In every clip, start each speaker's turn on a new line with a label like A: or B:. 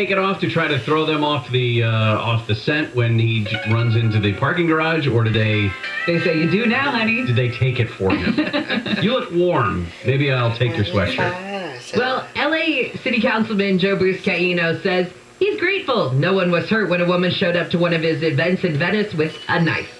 A: take it off to try to throw them off the scent when he runs into the parking garage, or did they?
B: They say you do now, honey.
A: Did they take it for him? You look warm. Maybe I'll take your sweatshirt.
C: Well, LA City Councilman Joe Buscaino says he's grateful no one was hurt when a woman showed up to one of his events in Venice with a knife.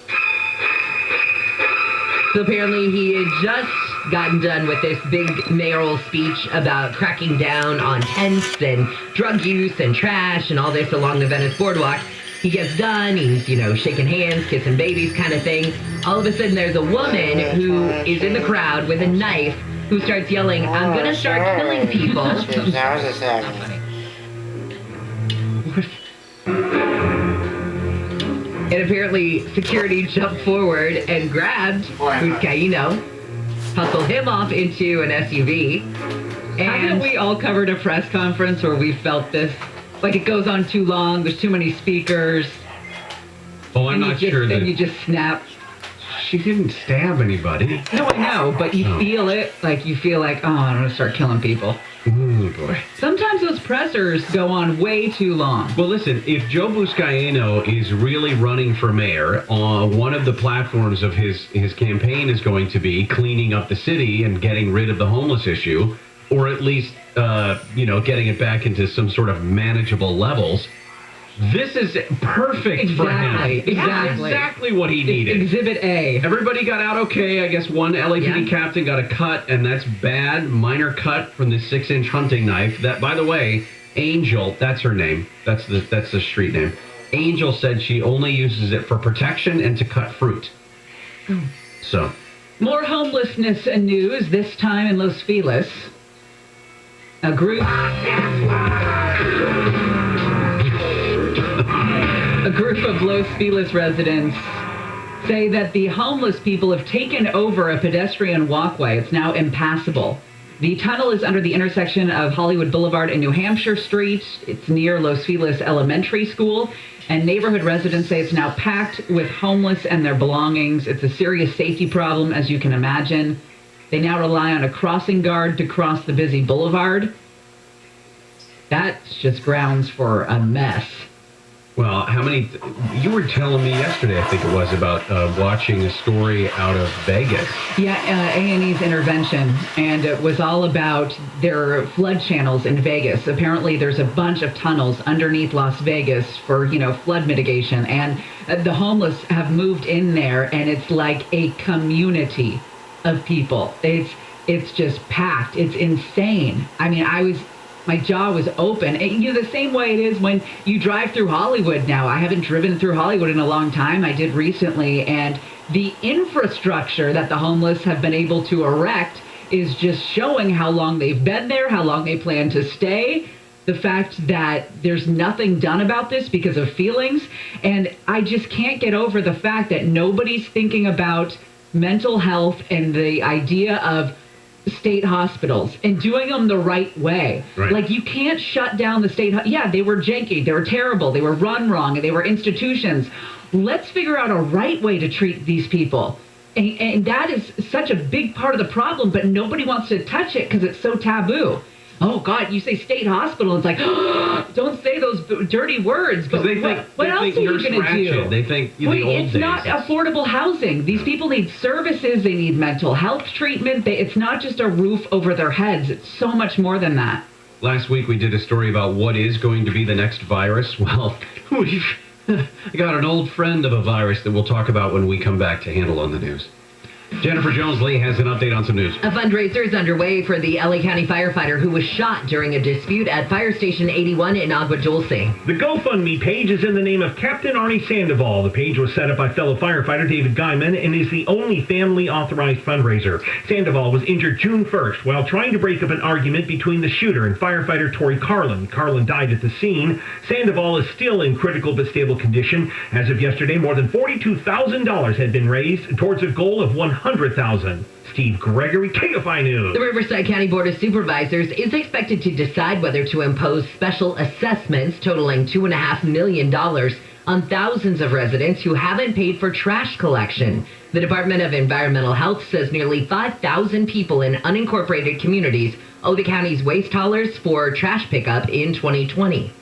C: So apparently he had just gotten done with this big mayoral speech about cracking down on tents and drug use and trash and all this along the Venice boardwalk. He gets done, he's, shaking hands, kissing babies kind of thing. All of a sudden there's a woman who is in the crowd with a knife who starts yelling, "I'm going to start killing people." And apparently security jumped forward and grabbed Buscaino, hustled him off into an SUV. And
B: haven't we all covered a press conference where we felt this? Like it goes on too long, there's too many speakers.
A: Oh, I'm not sure that...
B: And you just snap.
A: She didn't stab anybody.
B: No, I know, but you feel it. Like, you feel like, oh, I'm going to start killing people.
A: Oh, boy.
B: Sometimes those pressers go on way too long.
A: Well, listen, if Joe Buscaino is really running for mayor, one of the platforms of his campaign is going to be cleaning up the city and getting rid of the homeless issue, or at least, getting it back into some sort of manageable levels. This is perfect for him. Exactly what he needed.
B: Exhibit A.
A: Everybody got out okay. I guess one LAPD captain got a cut, and that's bad. Minor cut from the 6-inch hunting knife. That, by the way, Angel, that's her name. That's the street name. Angel said she only uses it for protection and to cut fruit. So.
B: More homelessness and news, this time in Los Feliz. A group of Los Feliz residents say that the homeless people have taken over a pedestrian walkway. It's now impassable. The tunnel is under the intersection of Hollywood Boulevard and New Hampshire Street. It's near Los Feliz Elementary School, and neighborhood residents say it's now packed with homeless and their belongings. It's a serious safety problem, as you can imagine. They now rely on a crossing guard to cross the busy boulevard. That's just grounds for a mess.
A: Well, you were telling me yesterday, I think it was, about watching a story out of Vegas.
B: Yeah, A&E's intervention, and it was all about their flood channels in Vegas. Apparently, there's a bunch of tunnels underneath Las Vegas for, flood mitigation, and the homeless have moved in there, and it's like a community of people. It's just packed. It's insane. I mean, my jaw was open. The same way it is when you drive through Hollywood now. I haven't driven through Hollywood in a long time. I did recently, and the infrastructure that the homeless have been able to erect is just showing how long they've been there, how long they plan to stay, the fact that there's nothing done about this because of feelings. And I just can't get over the fact that nobody's thinking about mental health and the idea of state hospitals and doing them the right way.
A: Right.
B: Like, you can't shut down the state. They were janky, they were terrible, they were run wrong, and they were institutions. Let's figure out a right way to treat these people. And that is such a big part of the problem, but nobody wants to touch it because it's so taboo. Oh, God, you say state hospital, it's like, don't say those dirty words. But what else are you going to do?
A: They think the old
B: it's
A: days.
B: not affordable housing. These people need services. They need mental health treatment. It's not just a roof over their heads. It's so much more than that.
A: Last week we did a story about what is going to be the next virus. Well, we've got an old friend of a virus that we'll talk about when we come back to Handle on the News. Jennifer Jones-Lee has an update on some news.
C: A fundraiser is underway for the LA County firefighter who was shot during a dispute at Fire Station 81 in Agua Dulce.
D: The GoFundMe page is in the name of Captain Arnie Sandoval. The page was set up by fellow firefighter David Guyman and is the only family-authorized fundraiser. Sandoval was injured June 1st while trying to break up an argument between the shooter and firefighter Tori Carlin. Carlin died at the scene. Sandoval is still in critical but stable condition. As of yesterday, more than $42,000 had been raised towards a goal of $100,000. Steve Gregory, Kfi News.
C: The Riverside County Board of Supervisors is expected to decide whether to impose special assessments totaling $2.5 million on thousands of residents who haven't paid for trash collection. The Department of Environmental Health says nearly 5,000 people in unincorporated communities owe the county's waste haulers for trash pickup in 2020.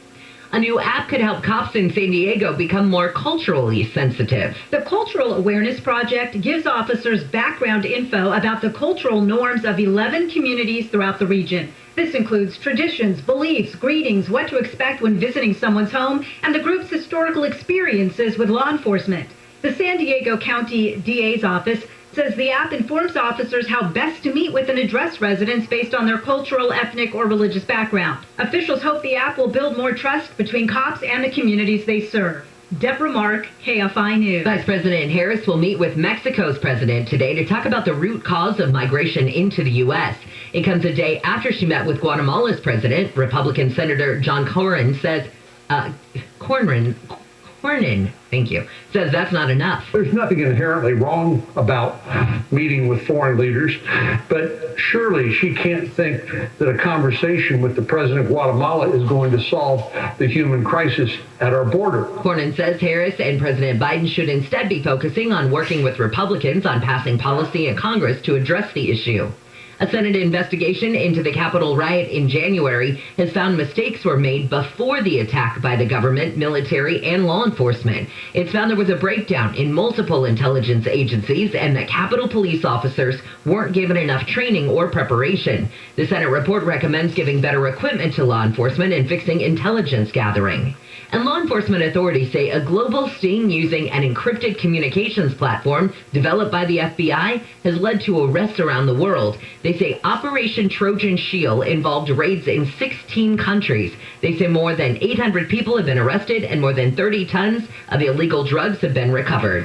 C: A new app could help cops in San Diego become more culturally sensitive.
E: The Cultural Awareness Project gives officers background info about the cultural norms of 11 communities throughout the region. This includes traditions, beliefs, greetings, what to expect when visiting someone's home, and the group's historical experiences with law enforcement. The San Diego County DA's office says the app informs officers how best to meet with and address residents based on their cultural, ethnic, or religious background. Officials hope the app will build more trust between cops and the communities they serve. Deborah Mark, KFI News.
C: Vice President Harris will meet with Mexico's president today to talk about the root cause of migration into the U.S. It comes a day after she met with Guatemala's president. Republican Senator John Cornyn says, Cornyn, thank you, says that's not enough.
F: There's nothing inherently wrong about meeting with foreign leaders, but surely she can't think that a conversation with the president of Guatemala is going to solve the human crisis at our border.
C: Cornyn says Harris and President Biden should instead be focusing on working with Republicans on passing policy in Congress to address the issue. A Senate investigation into the Capitol riot in January has found mistakes were made before the attack by the government, military, and law enforcement. It's found there was a breakdown in multiple intelligence agencies and that Capitol police officers weren't given enough training or preparation. The Senate report recommends giving better equipment to law enforcement and fixing intelligence gathering. And law enforcement authorities say a global sting using an encrypted communications platform developed by the FBI has led to arrests around the world. They say Operation Trojan Shield involved raids in 16 countries. They say more than 800 people have been arrested and more than 30 tons of illegal drugs have been recovered.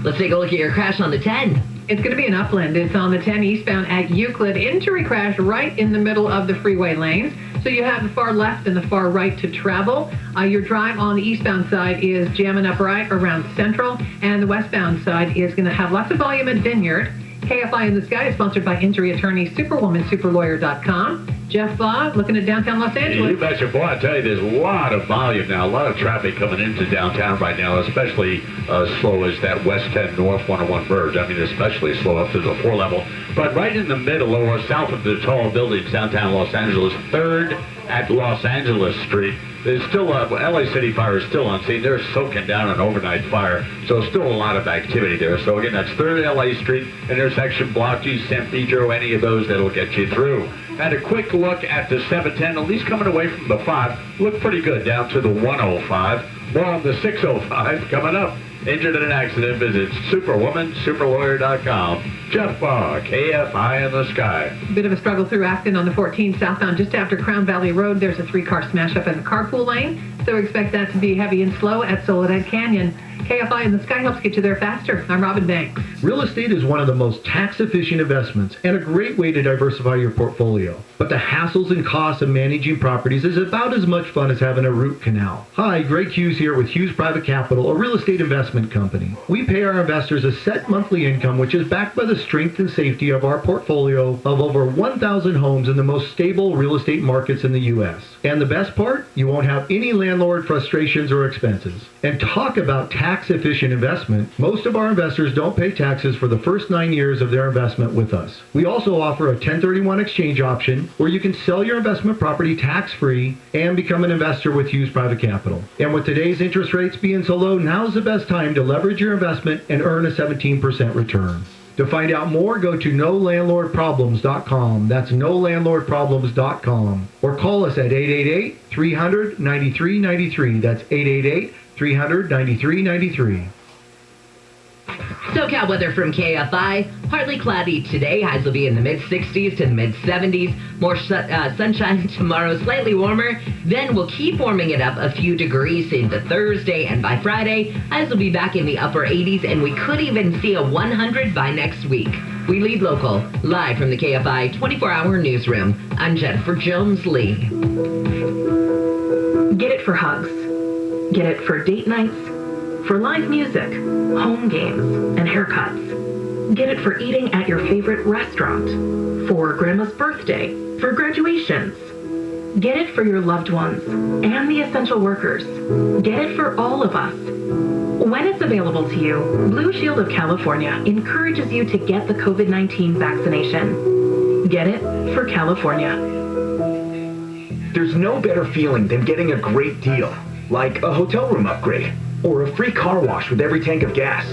C: Let's take a look at your crash on the 10.
G: It's going to be an upland. It's on the 10 eastbound at Euclid. Injury crash right in the middle of the freeway lanes. So you have the far left and the far right to travel. Your drive on the eastbound side is jamming up right around Central, and the westbound side is going to have lots of volume at Vineyard. KFI in the Sky is sponsored by injury attorney Superwoman, superlawyer.com. Jeff Fogg, looking at downtown Los Angeles.
H: You betcha. Boy, I tell you, there's a lot of volume now, a lot of traffic coming into downtown right now, especially slow as that West 10 North 101 merge. I mean, especially slow up to the 4 level. But right in the middle or south of the tall buildings downtown Los Angeles, 3rd at Los Angeles Street, there's still LA City Fire is still on scene. They're soaking down an overnight fire, so still a lot of activity there. So again, that's 3rd LA Street, intersection block G, San Pedro, any of those that'll get you through. And a quick look at the 710, at least coming away from the 5, look pretty good down to the 105. More on the 605 coming up. Injured in an accident, visit Superwoman, superlawyer.com. Jeff Barr, KFI in the Sky.
G: Bit of a struggle through Acton on the 14 southbound just after Crown Valley Road. There's a 3-car smash up in the carpool lane, so expect that to be heavy and slow at Soledad Canyon. KFI in the Sky helps get you there faster. I'm Robin Banks.
I: Real estate is one of the most tax-efficient investments and a great way to diversify your portfolio. But the hassles and costs of managing properties is about as much fun as having a root canal. Hi, Greg Hughes here with Hughes Private Capital, a real estate investment company. We pay our investors a set monthly income which is backed by the strength and safety of our portfolio of over 1,000 homes in the most stable real estate markets in the U.S. And the best part? You won't have any landlord frustrations or expenses. And talk about tax-efficient investment. Most of our investors don't pay taxes for the first 9 years of their investment with us. We also offer a 1031 exchange option where you can sell your investment property tax-free and become an investor with Hughes Private Capital. And with today's interest rates being so low, now's the best time to leverage your investment and earn a 17% return. To find out more, go to nolandlordproblems.com. That's nolandlordproblems.com. Or call us at 888-300-9393. That's 888-300-9393.
C: SoCal weather from KFI. Partly cloudy today. Highs will be in the mid-60s to the mid-70s. More sunshine tomorrow, slightly warmer. Then we'll keep warming it up a few degrees into Thursday, and by Friday, highs will be back in the upper 80s, and we could even see a 100 by next week. We lead local, live from the KFI 24-hour newsroom. I'm Jennifer Jones-Lee.
J: Get it for hugs. Get it for date nights, for live music, home games, and haircuts. Get it for eating at your favorite restaurant, for grandma's birthday, for graduations. Get it for your loved ones and the essential workers. Get it for all of us. When it's available to you, Blue Shield of California encourages you to get the COVID-19 vaccination. Get it for California.
K: There's no better feeling than getting a great deal, like a hotel room upgrade, or a free car wash with every tank of gas,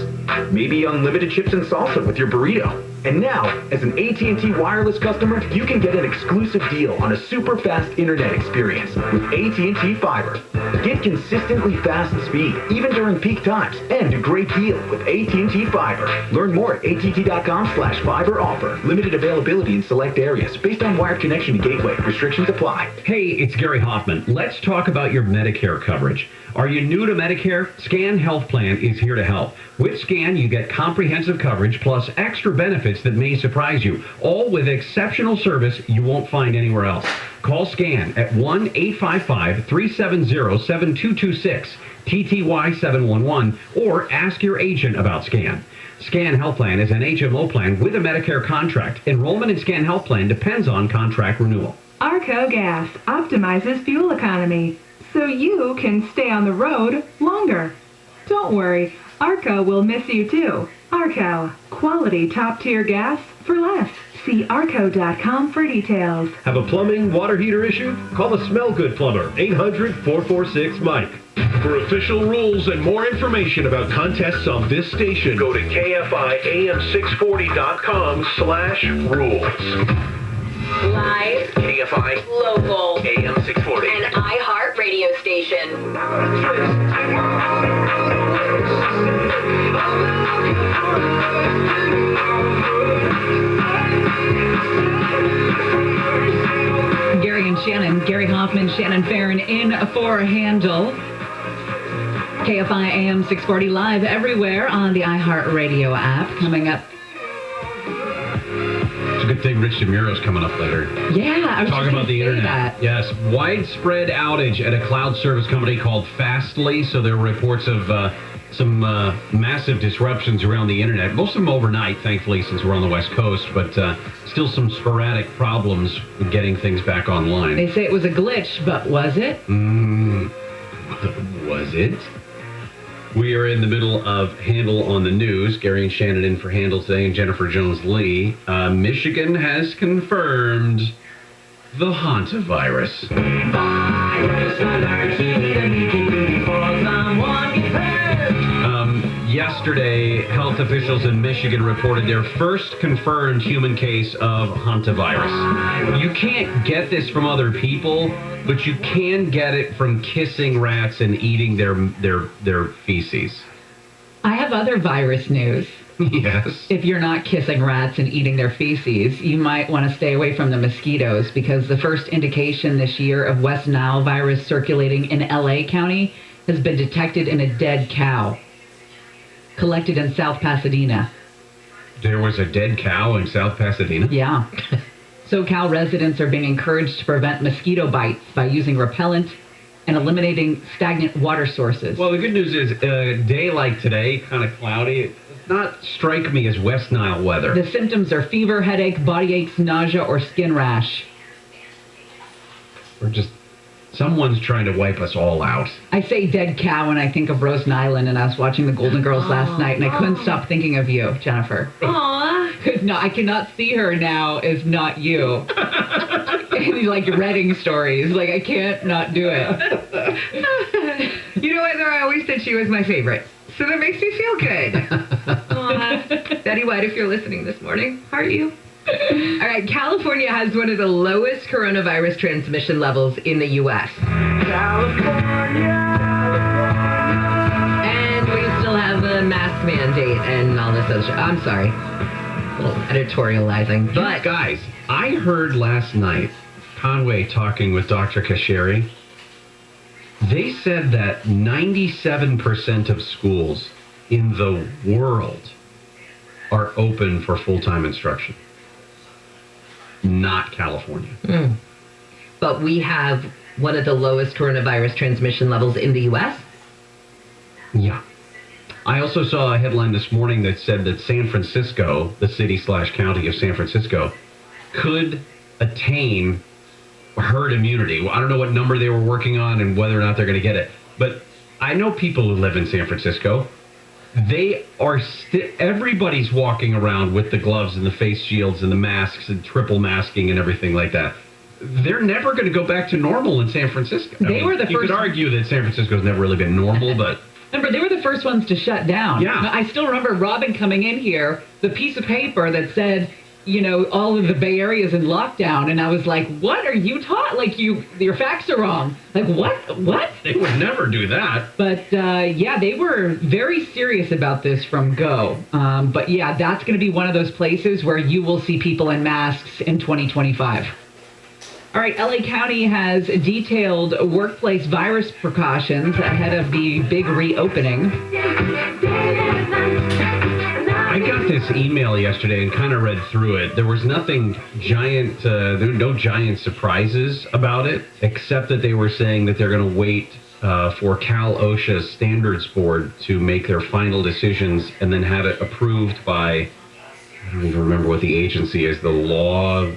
K: maybe unlimited chips and salsa with your burrito. And now, as an AT&T wireless customer, you can get an exclusive deal on a super fast internet experience with AT&T Fiber. Get consistently fast speed, even during peak times, and a great deal with AT&T Fiber. Learn more at att.com/fiber offer. Limited availability in select areas based on wired connection to gateway. Restrictions apply.
A: Hey, it's Gary Hoffman. Let's talk about your Medicare coverage. Are you new to Medicare? Scan Health Plan is here to help. With Scan, you get comprehensive coverage plus extra benefits that may surprise you, all with exceptional service you won't find anywhere else. Call Scan at 1-855-370-7226, TTY 711, or ask your agent about Scan. Scan Health Plan is an HMO plan with a Medicare contract. Enrollment in Scan Health Plan depends on contract renewal.
L: Arco Gas optimizes fuel economy so you can stay on the road longer. Don't worry, Arco will miss you too. Arco, quality top-tier gas for less. See arco.com for details.
I: Have a plumbing, water heater issue? Call the Smell Good Plumber, 800-446-MIKE. For official rules and more information about contests on this station, go to KFIAM640.com/rules.
M: Live,
K: KFI,
M: local,
K: AM 640.
M: and iHeart radio station.
B: Gary and Shannon, Gary Hoffman, Shannon Farron in for Handle. KFI AM 640 live everywhere on the iHeart Radio app. Coming up.
A: It's a good thing Rich DeMuro's coming up later.
B: Yeah, I was
A: Talking
B: just
A: about the
B: gonna say
A: internet.
B: that.
A: Yes, widespread outage at a cloud service company called Fastly. So there are reports of some massive disruptions around the internet. Most of them overnight, thankfully, since we're on the West Coast, but still some sporadic problems with getting things back online.
B: They say it was a glitch, but was it?
A: Was it? We are in the middle of Handle on the News. Gary and Shannon in for Handle today, and Jennifer Jones-Lee. Michigan has confirmed the hantavirus. Yesterday, health officials in Michigan reported their first confirmed human case of hantavirus. You can't get this from other people, but you can get it from kissing rats and eating their feces.
B: I have other virus news.
A: Yes.
B: If you're not kissing rats and eating their feces, you might want to stay away from the mosquitoes, because the first indication this year of West Nile virus circulating in LA County has been detected in a dead cow collected in South Pasadena.
A: There was a dead cow in South Pasadena?
B: Yeah. SoCal residents are being encouraged to prevent mosquito bites by using repellent and eliminating stagnant water sources.
A: Well, the good news is a day like today, kind of cloudy, it does not strike me as West Nile weather.
B: The symptoms are fever, headache, body aches, nausea, or skin rash.
A: Or just someone's trying to wipe us all out.
B: I say dead cow when I think of Rosen Island, and I was watching the Golden Girls last night, and I couldn't stop thinking of you, Jennifer.
C: Aww.
B: No, I cannot see her now as not you. In like Reading stories, like I can't not do it.
C: You know what, though? I always said she was my favorite. So that makes me feel good. Betty White, if you're listening this morning, how are you? All right, California has one of the lowest coronavirus transmission levels in the U.S. And we still have a mask mandate and all this other shit. I'm sorry. A little editorializing. But
A: guys, I heard last night Conway talking with Dr. Kasheri. They said that 97% of schools in the world are open for full-time instruction. Not California.
C: But we have one of the lowest coronavirus transmission levels in the U.S.?
A: Yeah. I also saw a headline this morning that said that San Francisco, the city/county of San Francisco, could attain herd immunity. Well, I don't know what number they were working on and whether or not they're going to get it. But I know people who live in San Francisco. They are everybody's walking around with the gloves and the face shields and the masks and triple masking and everything like that. they're never going to go back to normal in San Francisco.
B: They were the
A: You
B: first-
A: could argue that San Francisco's never really been normal, but
B: Remember, they were the first ones to shut down.
A: Yeah.
B: I still remember Robin coming in here, the piece of paper that said, all of the Bay Area is in lockdown, and I was like, "What are you taught? Like your facts are wrong. Like what? What?"
A: they would never do that.
B: But they were very serious about this from go. But yeah, that's going to be one of those places where you will see people in masks in 2025. All right, LA County has detailed workplace virus precautions ahead of the big reopening.
A: I got this email yesterday and kind of read through it. There was nothing giant, there were no giant surprises about it, except that they were saying that they're going to wait for Cal OSHA's standards board to make their final decisions and then have it approved by, I don't even remember what the agency is, the law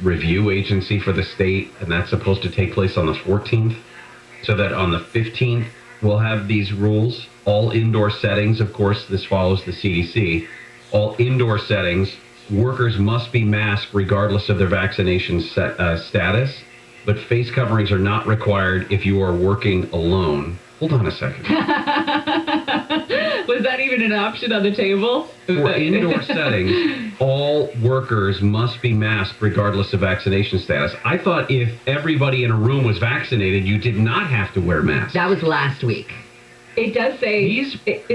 A: review agency for the state, and that's supposed to take place on the 14th, so that on the 15th we'll have these rules. All indoor settings, of course, this follows the CDC. All indoor settings, workers must be masked regardless of their vaccination status, but face coverings are not required if you are working alone. Hold on a second.
B: Was that even an option on the table?
A: For indoor settings, all workers must be masked regardless of vaccination status. I thought if everybody in a room was vaccinated, you did not have to wear masks.
C: That was last week.
B: It does say
A: These
B: it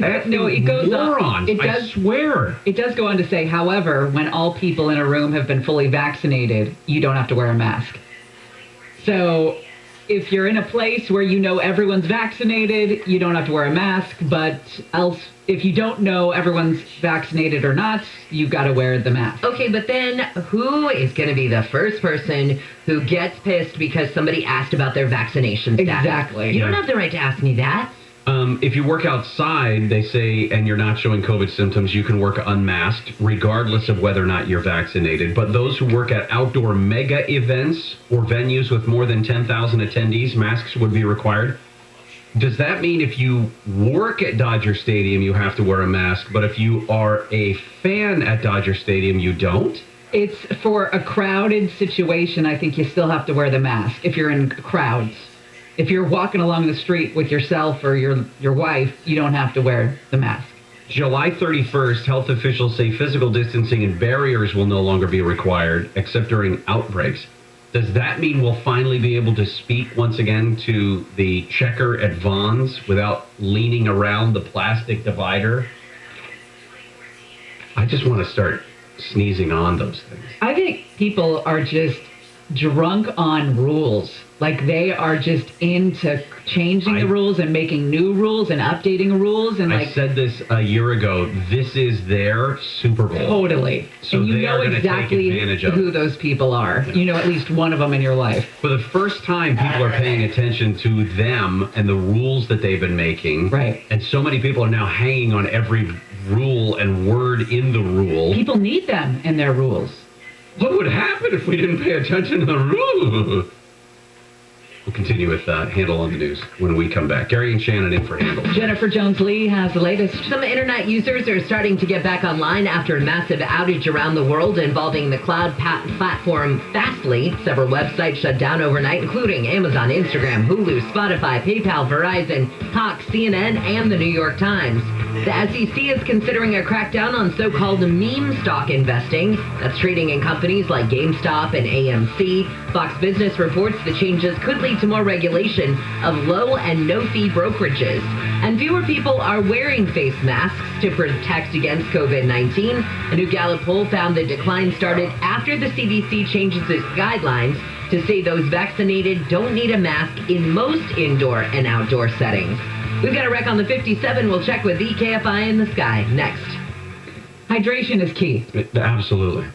B: goes
A: morons,
B: on.
A: I swear.
B: It does go on to say, however, when all people in a room have been fully vaccinated, you don't have to wear a mask. So if you're in a place where everyone's vaccinated, you don't have to wear a mask, but else if you don't know everyone's vaccinated or not, you've got to wear the mask.
C: Okay, but then who is going to be the first person who gets pissed because somebody asked about their vaccination status?
B: Exactly.
C: You don't have the right to ask me that.
A: If you work outside, they say, and you're not showing COVID symptoms, you can work unmasked, regardless of whether or not you're vaccinated. But those who work at outdoor mega events or venues with more than 10,000 attendees, masks would be required. Does that mean if you work at Dodger Stadium, you have to wear a mask, but if you are a fan at Dodger Stadium, you don't?
B: It's for a crowded situation. I think you still have to wear the mask if you're in crowds. If you're walking along the street with yourself or your wife, you don't have to wear the mask.
A: July 31st, health officials say physical distancing and barriers will no longer be required, except during outbreaks. Does that mean we'll finally be able to speak once again to the checker at Vons without leaning around the plastic divider? I just want to start sneezing on those things.
B: I think people are just drunk on rules. Like they are just into changing the rules and making new rules and updating rules. And
A: I said this a year ago. This is their Super Bowl.
B: Totally.
A: So
B: and you
A: they
B: know
A: are going to
B: exactly
A: take advantage of
B: who
A: it.
B: those people are.
A: Yeah.
B: You know at least one of them in your life.
A: For the first time, people are paying attention to them and the rules that they've been making.
B: Right.
A: And so many people are now hanging on every rule and word in the rule.
B: People need them in their rules.
A: What would happen if we didn't pay attention to the rules? We'll continue with Handle on the News when we come back. Gary and Shannon in for Handle.
B: Jennifer Jones-Lee has the latest.
C: Some internet users are starting to get back online after a massive outage around the world involving the cloud platform Fastly. Several websites shut down overnight, including Amazon, Instagram, Hulu, Spotify, PayPal, Verizon, Cox, CNN, and the New York Times. The SEC is considering a crackdown on so-called meme stock investing. That's trading in companies like GameStop and AMC. Fox Business reports the changes could lead to more regulation of low and no-fee brokerages. And fewer people are wearing face masks to protect against COVID-19. A new Gallup poll found the decline started after the CDC changes its guidelines to say those vaccinated don't need a mask in most indoor and outdoor settings. We've got a wreck on the 57. We'll check with the KFI in the sky next.
B: Hydration is key.
A: Absolutely.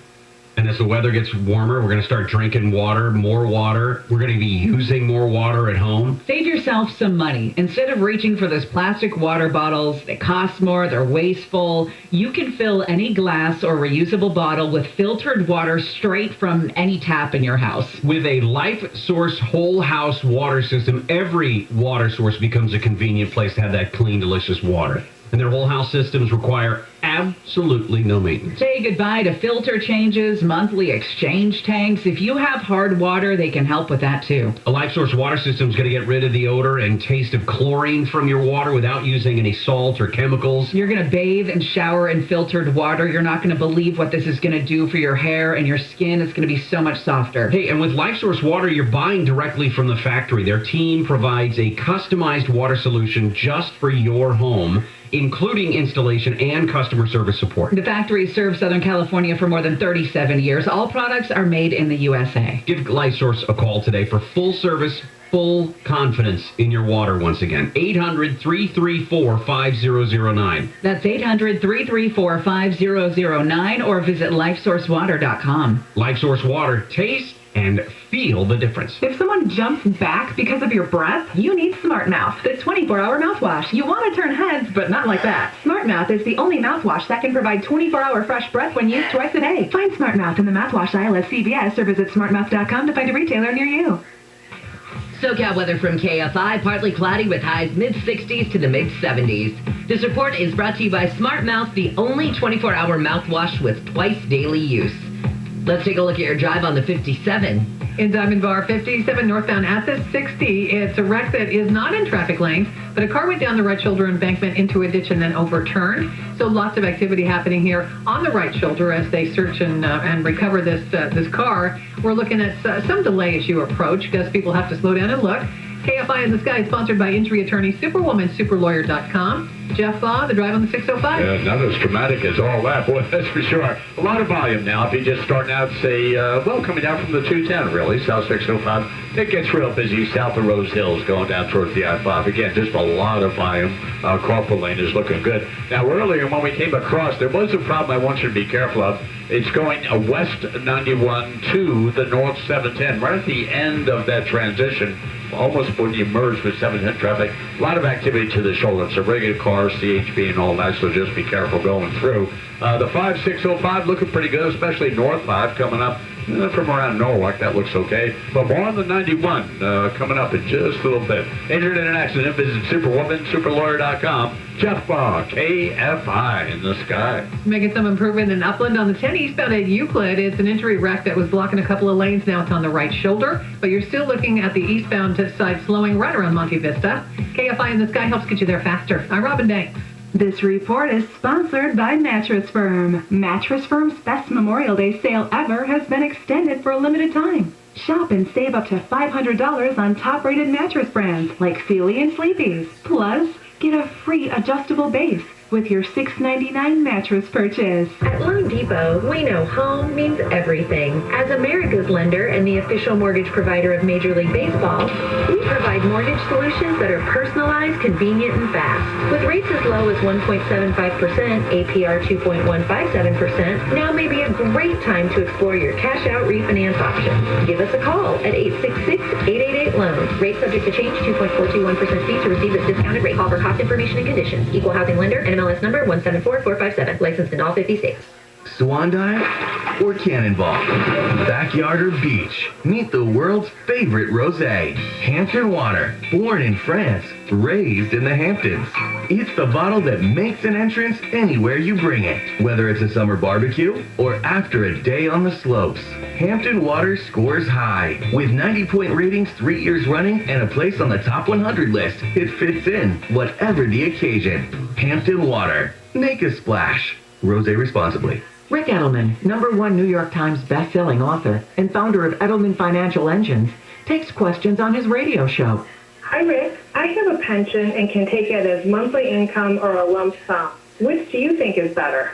A: And as the weather gets warmer, we're going to start drinking water, more water. We're going to be using more water at home.
B: Save yourself some money. Instead of reaching for those plastic water bottles, they cost more, they're wasteful. You can fill any glass or reusable bottle with filtered water straight from any tap in your house.
A: With a Life Source whole house water system, every water source becomes a convenient place to have that clean, delicious water. and their whole house systems require absolutely no maintenance.
B: Say goodbye to filter changes, monthly exchange tanks. If you have hard water, they can help with that too.
A: A LifeSource water system is going to get rid of the odor and taste of chlorine from your water without using any salt or chemicals.
B: You're going to bathe and shower in filtered water. You're not going to believe what this is going to do for your hair and your skin. It's going to be so much softer.
A: Hey, and with LifeSource water, you're buying directly from the factory. Their team provides a customized water solution just for your home, including installation and customer service support.
B: The factory served Southern California for more than 37 years. All products are made in the USA.
A: Give LifeSource a call today for full service, full confidence in your water once again. 800-334-5009.
B: That's 800-334-5009 or visit lifesourcewater.com.
A: LifeSource Water, taste and feel the difference.
L: If someone jumps back because of your breath, you need Smart Mouth, the 24-hour mouthwash. You want to turn heads, but not like that. Smart Mouth is the only mouthwash that can provide 24-hour fresh breath when used twice a day. Find Smart Mouth in the mouthwash aisle at CVS or visit smartmouth.com to find a retailer near you.
C: SoCal weather from KFI, partly cloudy with highs mid-60s to the mid-70s. This report is brought to you by Smart Mouth, the only 24-hour mouthwash with twice daily use. Let's take a look at your drive on the 57.
G: In Diamond Bar 57, northbound at the 60, it's a wreck that is not in traffic lanes, but a car went down the right shoulder embankment into a ditch and then overturned. So lots of activity happening here on the right shoulder as they search and recover this car. We're looking at some delay as you approach because people have to slow down and look. KFI in the Sky is sponsored by injury attorney Superwoman, superlawyer.com. Jeff Law, the drive on the 605.
H: Yeah, not as dramatic as all that, boy, that's for sure. A lot of volume now. If you just starting out, say, coming down from the 210, really, South 605, it gets real busy south of Rose Hills going down towards the I-5. Again, just a lot of volume. Crawford Lane is looking good. Now, earlier when we came across, there was a problem I want you to be careful of. It's going west 91 to the north 710, right at the end of that transition. Almost when you merge with 710 traffic, a lot of activity to the shoulder. It's a regular car, CHP and all that, so just be careful going through. The 5605 looking pretty good, especially North 5 coming up from around Norwalk. That looks okay. But more on the 91 coming up in just a little bit. Injured in an accident, visit Superwoman, superlawyer.com. Jeff Baugh, KFI in the Sky.
G: Making some improvement in Upland on the 10 eastbound at Euclid. It's an injury wreck that was blocking a couple of lanes. Now it's on the right shoulder, but you're still looking at the eastbound side slowing right around Monte Vista. KFI in the Sky helps get you there faster. I'm Robin Banks.
L: This report is sponsored by Mattress Firm. Mattress Firm's best Memorial Day sale ever has been extended for a limited time. Shop and save up to $500 on top-rated mattress brands like Sealy and Sleepy's. Plus, get a free adjustable base with your $6.99 mattress purchase.
J: At Loan Depot, we know home means everything. As America's lender and the official mortgage provider of Major League Baseball, we provide mortgage solutions that are personalized, convenient, and fast. With rates as low as 1.75%, APR 2.157%, now may be a great time to explore your cash-out refinance options. Give us a call at 866-888-LOAN. Rate subject to change, 2.421% fee to receive this discounted rate. Call for cost information and conditions. Equal housing lender, NMLS number 174457. Licensed in all 50 states.
N: Swan dive or cannonball? Backyard or beach? Meet the world's favorite rosé. Hampton Water. Born in France, raised in the Hamptons. It's the bottle that makes an entrance anywhere you bring it. Whether it's a summer barbecue or after a day on the slopes. Hampton Water scores high. With 90-point ratings 3 years running and a place on the top 100 list, it fits in, whatever the occasion. Hampton Water. Make a splash. Rosé responsibly.
O: Rick Edelman, #1 New York Times best-selling author and founder of Edelman Financial Engines, takes questions on his radio show.
P: Hi, Rick. I have a pension and can take it as monthly income or a lump sum. Which do you think is better?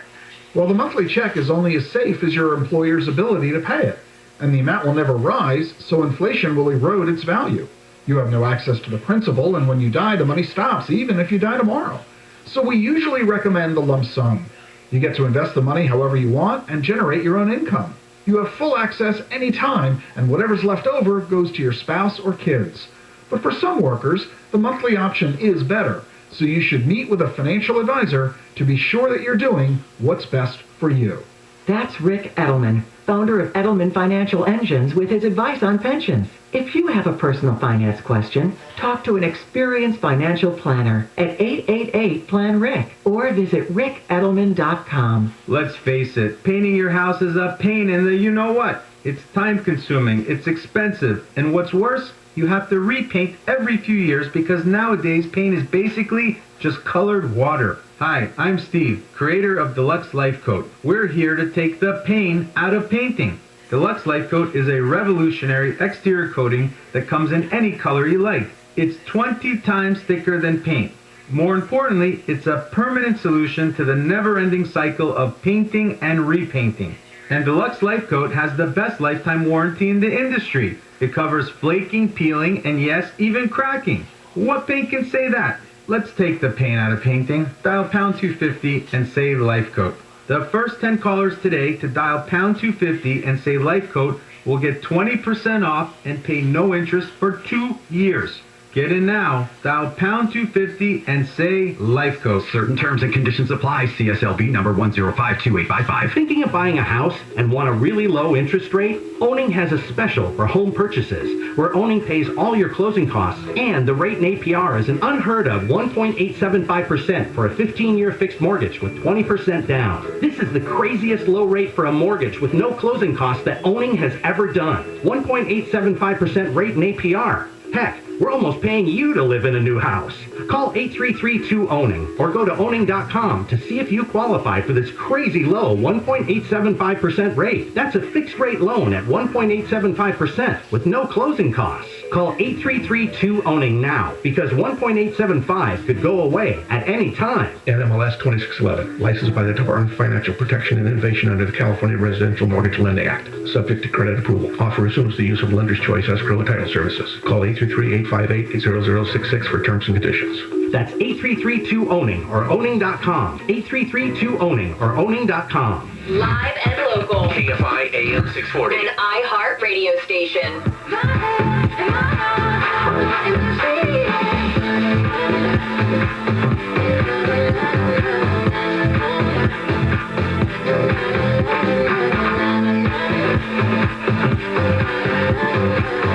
Q: Well, the monthly check is only as safe as your employer's ability to pay it, and the amount will never rise, so inflation will erode its value. You have no access to the principal, and when you die, the money stops, even if you die tomorrow. So we usually recommend the lump sum. You get to invest the money however you want and generate your own income. You have full access anytime, and whatever's left over goes to your spouse or kids. But for some workers, the monthly option is better, so you should meet with a financial advisor to be sure that you're doing what's best for you.
O: That's Rick Edelman, founder of Edelman Financial Engines, with his advice on pensions. If you have a personal finance question, talk to an experienced financial planner at 888-PLAN-RICK or visit rickedelman.com.
R: Let's face it, painting your house is a pain in the you-know-what. It's time-consuming, it's expensive, and what's worse, you have to repaint every few years because nowadays paint is basically just colored water. Hi, I'm Steve, creator of Deluxe Life Coat. We're here to take the pain out of painting. Deluxe Life Coat is a revolutionary exterior coating that comes in any color you like. It's 20 times thicker than paint. More importantly, it's a permanent solution to the never-ending cycle of painting and repainting. And Deluxe Life Coat has the best lifetime warranty in the industry. It covers flaking, peeling, and yes, even cracking. What paint can say that? Let's take the pain out of painting. Dial pound 250 and save Life Coat. The first 10 callers today to dial pound 250 and say Life Coat will get 20% off and pay no interest for 2 years. Get in now. Dial pound 250 and say Life Coat.
S: Certain terms and conditions apply. CSLB number 1052855.
T: Thinking of buying a house and want a really low interest rate? Owning has a special for home purchases, where Owning pays all your closing costs, and the rate in APR is an unheard of 1.875% for a 15-year fixed mortgage with 20% down. This is the craziest low rate for a mortgage with no closing costs that Owning has ever done. 1.875% rate in APR. Heck, we're almost paying you to live in a new house. Call 833-2-OWNING or go to owning.com to see if you qualify for this crazy low 1.875% rate. That's a fixed rate loan at 1.875% with no closing costs. Call 833-2-OWNING now because 1.875 could go away at any time.
F: NMLS 2611, licensed by the Department of Financial Protection and Innovation under the California Residential Mortgage Lending Act. Subject to credit approval. Offer assumes the use of lender's choice escrow and title services. Call 833-858-0066 for terms and conditions.
T: That's 833-2-OWNING or owning.com. 833-2-OWNING or owning.com.
M: Live and local.
N: KFI AM 640.
M: An iHeart radio station.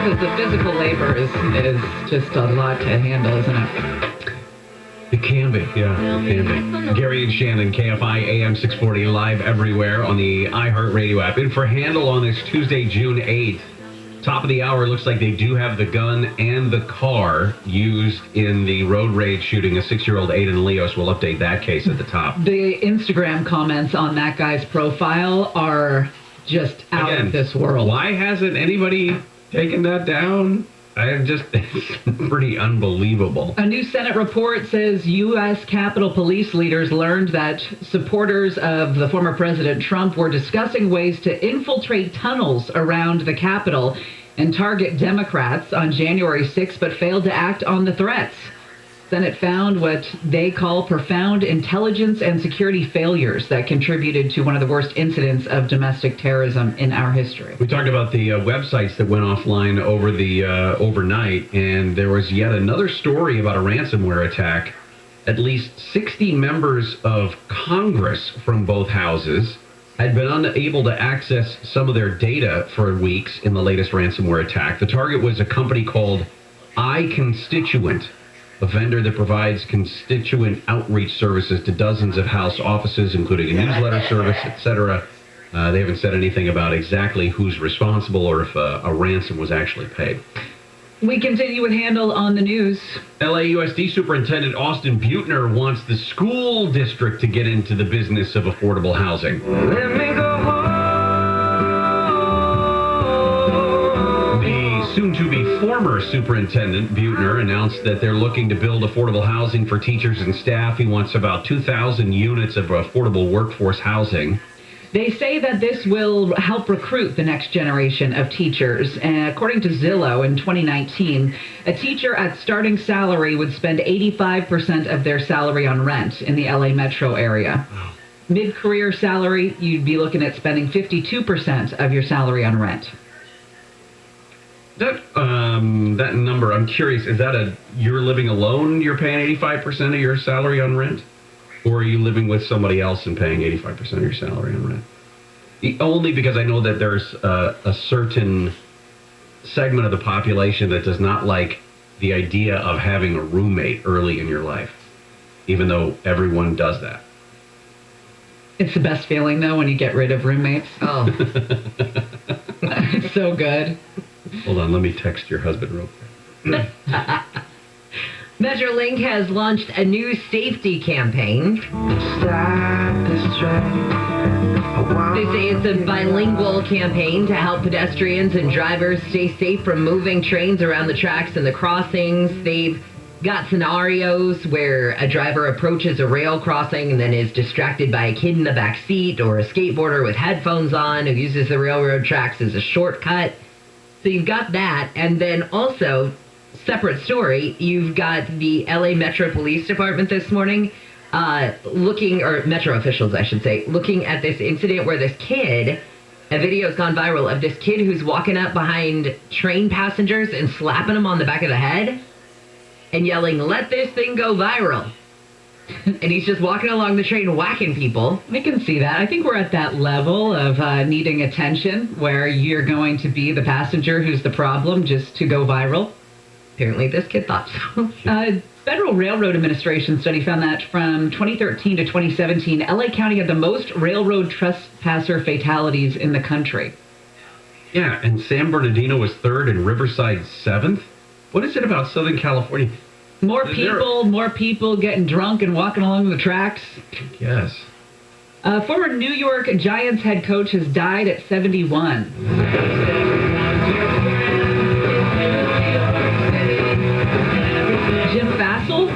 B: Because the physical labor is just a lot to handle, isn't it?
A: It can be, yeah, it can be. Gary and Shannon, KFI AM 640, live everywhere on the iHeartRadio app. And for Handle on this Tuesday, June 8th, top of the hour, looks like they do have the gun and the car used in the road rage shooting a 6-year-old Aiden Leos. We'll update that case at the top.
B: The Instagram comments on that guy's profile are just out of this world.
A: Why hasn't anybody taken that down? It's pretty unbelievable.
B: A new Senate report says U.S. Capitol Police leaders learned that supporters of the former President Trump were discussing ways to infiltrate tunnels around the Capitol and target Democrats on January 6th, but failed to act on the threats. Senate found what they call profound intelligence and security failures that contributed to one of the worst incidents of domestic terrorism in our history.
A: We talked about the websites that went offline over the overnight, and there was yet another story about a ransomware attack. At least 60 members of Congress from both houses had been unable to access some of their data for weeks in the latest ransomware attack. The target was a company called iConstituent, a vendor that provides constituent outreach services to dozens of House offices, including a newsletter service, etc. They haven't said anything about exactly who's responsible or if a ransom was actually paid.
B: We continue with Handle on the news.
A: LAUSD Superintendent Austin Butner wants the school district to get into the business of affordable housing.
N: Let me go
A: Soon-to-be former Superintendent Butner announced that they're looking to build affordable housing for teachers and staff. He wants about 2,000 units of affordable workforce housing.
B: They say that this will help recruit the next generation of teachers. According to Zillow, in 2019, a teacher at starting salary would spend 85% of their salary on rent in the LA metro area. Mid-career salary, you'd be looking at spending 52% of your salary on rent.
A: That number, I'm curious, is that you're living alone, you're paying 85% of your salary on rent? Or are you living with somebody else and paying 85% of your salary on rent? Only because I know that there's a certain segment of the population that does not like the idea of having a roommate early in your life, even though everyone does that.
B: It's the best feeling, though, when you get rid of roommates.
C: Oh.
B: It's so good.
A: Hold on, let me text your husband real quick.
C: Metrolink has launched a new safety campaign. They say it's a bilingual campaign to help pedestrians and drivers stay safe from moving trains around the tracks and the crossings. They've got scenarios where a driver approaches a rail crossing and then is distracted by a kid in the back seat or a skateboarder with headphones on who uses the railroad tracks as a shortcut. So you've got that, and then also, separate story, you've got the LA Metro Police Department this morning Metro officials, I should say, looking at this incident where this kid, a video's gone viral of this kid who's walking up behind train passengers and slapping them on the back of the head and yelling, "Let this thing go viral." And he's just walking along the train whacking people.
B: I can see that. I think we're at that level of needing attention where you're going to be the passenger who's the problem just to go viral.
C: Apparently this kid thought so.
B: Federal Railroad Administration study found that from 2013 to 2017, LA County had the most railroad trespasser fatalities in the country.
A: Yeah, and San Bernardino was third and Riverside seventh. What is it about Southern California?
B: More people getting drunk and walking along the tracks.
A: Yes.
B: Former New York Giants head coach has died at 71. Jim Fassel,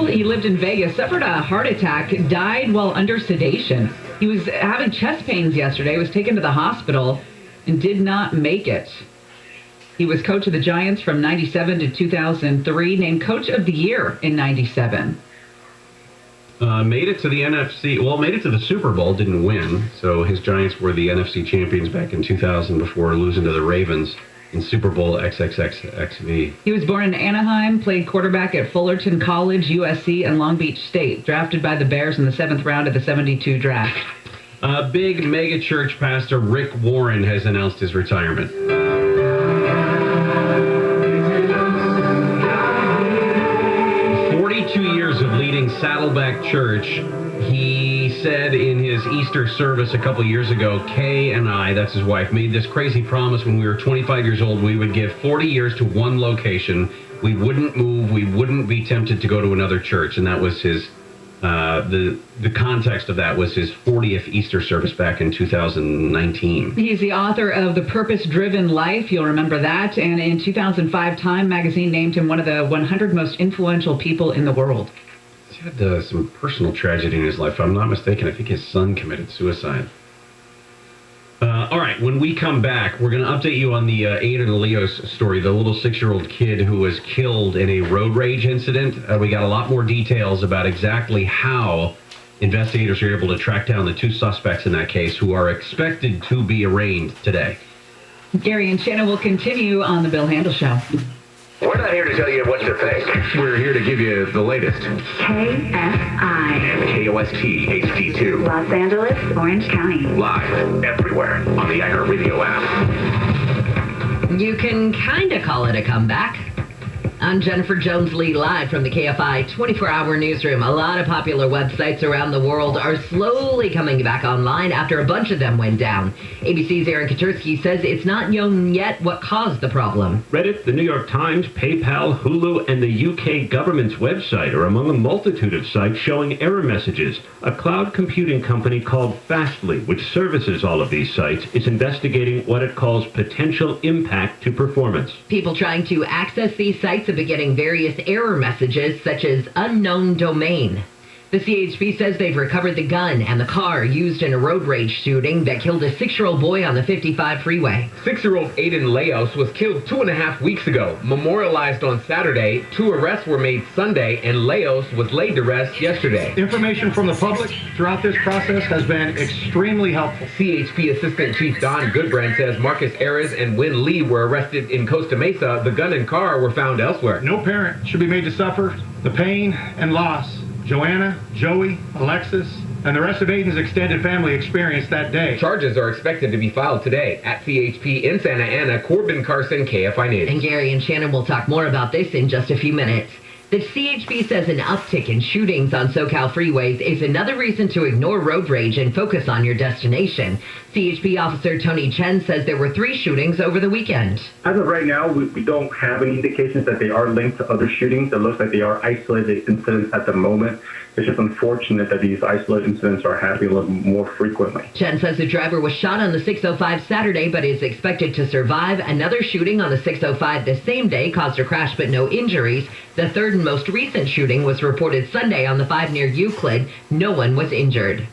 B: he lived in Vegas, suffered a heart attack, died while under sedation. He was having chest pains yesterday, was taken to the hospital, and did not make it. He was coach of the Giants from 97 to 2003, named Coach of the Year in 97.
A: Made it to the made it to the Super Bowl, didn't win. So his Giants were the NFC champions back in 2000 before losing to the Ravens in Super Bowl XXXXV.
B: He was born in Anaheim, played quarterback at Fullerton College, USC, and Long Beach State. Drafted by the Bears in the 7th round of the 72 draft.
A: Big mega church pastor Rick Warren has announced his retirement. 42 years of leading Saddleback Church. He said in his Easter service a couple years ago, Kay and I, that's his wife, made this crazy promise when we were 25 years old. We would give 40 years to one location. We wouldn't move. We wouldn't be tempted to go to another church. And that was his, the context of that was his 40th Easter service back in 2019.
B: He's the author of The Purpose-Driven Life. You'll remember that. And in 2005, Time magazine named him one of the 100 most influential people in the world.
A: He's had some personal tragedy in his life. If I'm not mistaken, I think his son committed suicide. All right, when we come back, we're going to update you on the Aiden Leos story, the little 6-year-old kid who was killed in a road rage incident. We got a lot more details about exactly how investigators are able to track down the 2 suspects in that case who are expected to be arraigned today.
B: Gary and Shannon will continue on The Bill Handel Show.
K: We're not here to tell you what to think. We're here to give you the latest.
U: KFI.
K: And KOST HD2.
U: Los Angeles, Orange County.
K: Live everywhere on the iHeartRadio app.
C: You can kind of call it a comeback. I'm Jennifer Jones-Lee, live from the KFI 24-hour newsroom. A lot of popular websites around the world are slowly coming back online after a bunch of them went down. ABC's Aaron Katursky says it's not known yet what caused the problem.
V: Reddit, the New York Times, PayPal, Hulu, and the UK government's website are among a multitude of sites showing error messages. A cloud computing company called Fastly, which services all of these sites, is investigating what it calls potential impact to performance.
C: People trying to access these sites have been getting various error messages, such as unknown domain. The CHP says they've recovered the gun and the car used in a road rage shooting that killed a 6-year-old boy on the 55 freeway.
W: 6-year-old Aiden Leos was killed 2.5 weeks ago, memorialized on Saturday. 2 arrests were made Sunday, and Leos was laid to rest yesterday.
X: Information from the public throughout this process has been extremely helpful.
W: CHP Assistant Chief Don Goodbrand says Marcus Ayres and Win Lee were arrested in Costa Mesa. The gun and car were found elsewhere.
X: No parent should be made to suffer the pain and loss. Joanna, Joey, Alexis, and the rest of Aiden's extended family experienced that day.
W: Charges are expected to be filed today. At CHP in Santa Ana, Corbin Carson, KFI News.
C: And Gary and Shannon will talk more about this in just a few minutes. The CHP says an uptick in shootings on SoCal freeways is another reason to ignore road rage and focus on your destination. CHP officer Tony Chen says there were 3 shootings over the weekend.
D: As of right now, we don't have any indications that they are linked to other shootings. It looks like they are isolated incidents at the moment. It's just unfortunate that these isolated incidents are happening a little more frequently.
C: Chen says the driver was shot on the 605 Saturday, but is expected to survive. Another shooting on the 605 the same day caused a crash but no injuries. The third and most recent shooting was reported Sunday on the 5 near Euclid. No one was injured.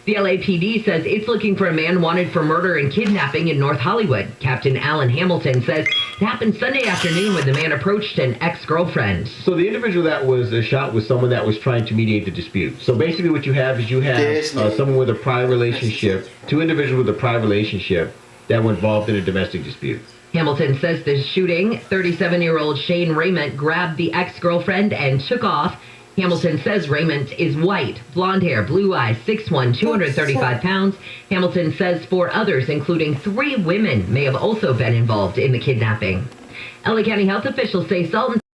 C: The LAPD says it's looking for a man wanted for murder and kidnapping in North Hollywood. Captain Alan Hamilton says it happened Sunday afternoon when the man approached an ex-girlfriend.
E: So the individual that was shot was someone that was trying to mediate the dispute. So basically what you have is you have someone with a prior relationship, 2 individuals with a prior relationship that were involved in a domestic dispute.
C: Hamilton says the shooting, 37-year-old Shane Raymond grabbed the ex-girlfriend and took off. Hamilton says Raymond is white, blonde hair, blue eyes, 6'1", 235 pounds. Hamilton says 4 others, including 3 women, may have also been involved in the kidnapping. LA County health officials say Salt and